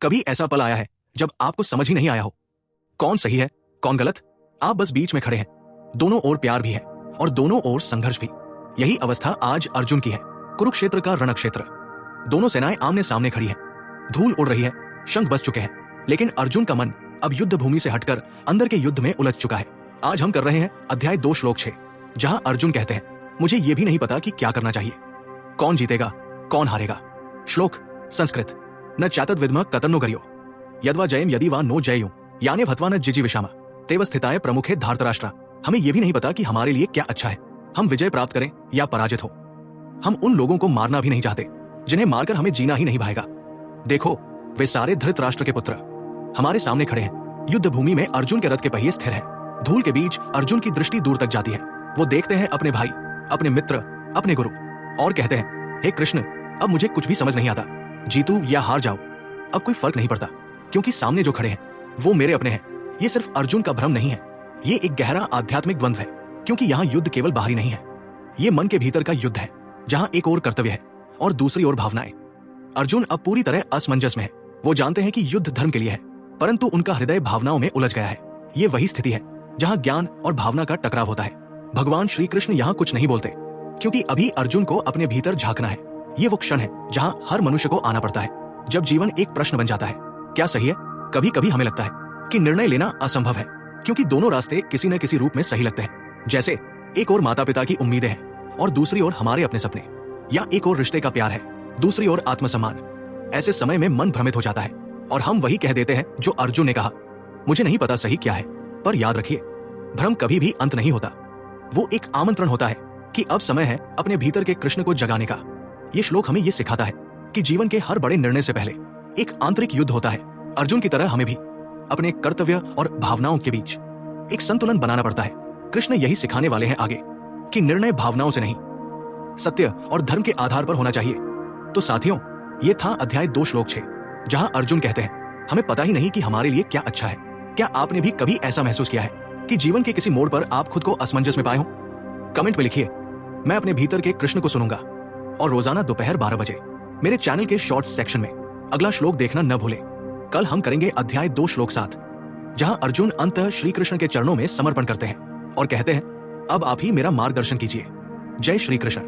कभी ऐसा पल आया है जब आपको समझ ही नहीं आया हो कौन सही है कौन गलत? आप बस बीच में खड़े हैं। दोनों ओर प्यार भी है और दोनों ओर संघर्ष भी। यही अवस्था आज अर्जुन की है। कुरुक्षेत्र का रणक्षेत्र, दोनों सेनाएं आमने सामने खड़ी हैं। धूल उड़ रही है, शंख बज चुके हैं, लेकिन अर्जुन का मन अब युद्ध भूमि से हटकर अंदर के युद्ध में उलझ चुका है। आज हम कर रहे हैं अध्याय 2 श्लोक 6, जहां अर्जुन कहते हैं, मुझे ये भी नहीं पता कि क्या करना चाहिए, कौन जीतेगा कौन हारेगा। श्लोक संस्कृत। न चातद विद्म कतन्नो गर्यो यद्वा जयम यदि वा नो जययु याने भत्वा न जिजीविषामा तेव स्थिताय प्रमुखे धार्तराष्ट्रा। हमें यह भी नहीं पता कि हमारे लिए क्या अच्छा है, हम विजय प्राप्त करें या पराजित हो। हम उन लोगों को मारना भी नहीं चाहते जिन्हें मारकर हमें जीना ही नहीं भाएगा। देखो, वे सारे धृतराष्ट्र के पुत्र हमारे सामने खड़े हैं। युद्ध भूमि में अर्जुन के रथ के पहिए स्थिर हैं। धूल के बीच अर्जुन की दृष्टि दूर तक जाती है। वो देखते हैं अपने भाई, अपने मित्र, अपने गुरु और कहते हैं, हे कृष्ण, अब मुझे कुछ भी समझ नहीं आता। जीतू या हार जाओ अब कोई फर्क नहीं पड़ता, क्योंकि सामने जो खड़े हैं वो मेरे अपने हैं। ये सिर्फ अर्जुन का भ्रम नहीं है, ये एक गहरा आध्यात्मिक द्वंद्व है, क्योंकि यहाँ युद्ध केवल बाहरी नहीं है, ये मन के भीतर का युद्ध है, जहाँ एक ओर कर्तव्य है और दूसरी ओर भावनाएं। अर्जुन अब पूरी तरह असमंजस में है। वो जानते हैं कि युद्ध धर्म के लिए है, परंतु उनका हृदय भावनाओं में उलझ गया है। ये वही स्थिति है जहाँ ज्ञान और भावना का टकराव होता है। भगवान श्री कृष्ण यहाँ कुछ नहीं बोलते, क्योंकि अभी अर्जुन को अपने भीतर झांकना है। ये वो क्षण है जहाँ हर मनुष्य को आना पड़ता है, जब जीवन एक प्रश्न बन जाता है, क्या सही है? कभी कभी हमें लगता है कि निर्णय लेना असंभव है, क्योंकि दोनों रास्ते किसी न किसी रूप में सही लगते हैं। जैसे एक ओर माता पिता की उम्मीदें हैं और दूसरी ओर हमारे अपने सपने, या एक ओर रिश्ते का प्यार है, दूसरी ओर आत्मसम्मान। ऐसे समय में मन भ्रमित हो जाता है और हम वही कह देते हैं जो अर्जुन ने कहा, मुझे नहीं पता सही क्या है। पर याद रखिए, भ्रम कभी भी अंत नहीं होता, वो एक आमंत्रण होता है कि अब समय है अपने भीतर के कृष्ण को जगाने का। ये श्लोक हमें ये सिखाता है कि जीवन के हर बड़े निर्णय से पहले एक आंतरिक युद्ध होता है। अर्जुन की तरह हमें भी अपने कर्तव्य और भावनाओं के बीच एक संतुलन बनाना पड़ता है। कृष्ण यही सिखाने वाले हैं आगे कि निर्णय भावनाओं से नहीं, सत्य और धर्म के आधार पर होना चाहिए। तो साथियों, ये था अध्याय 2 श्लोक 6, जहां अर्जुन कहते हैं, हमें पता ही नहीं कि हमारे लिए क्या अच्छा है। क्या आपने भी कभी ऐसा महसूस किया है कि जीवन के किसी मोड़ पर आप खुद को असमंजस में पाए हो? कमेंट में लिखिए। मैं अपने भीतर के कृष्ण को सुनूंगा। और रोजाना दोपहर 12 बजे मेरे चैनल के शॉर्ट्स सेक्शन में अगला श्लोक देखना न भूलें। कल हम करेंगे अध्याय 2 श्लोक 7, जहां अर्जुन अंततः श्री कृष्ण के चरणों में समर्पण करते हैं और कहते हैं, अब आप ही मेरा मार्गदर्शन कीजिए। जय श्री कृष्ण।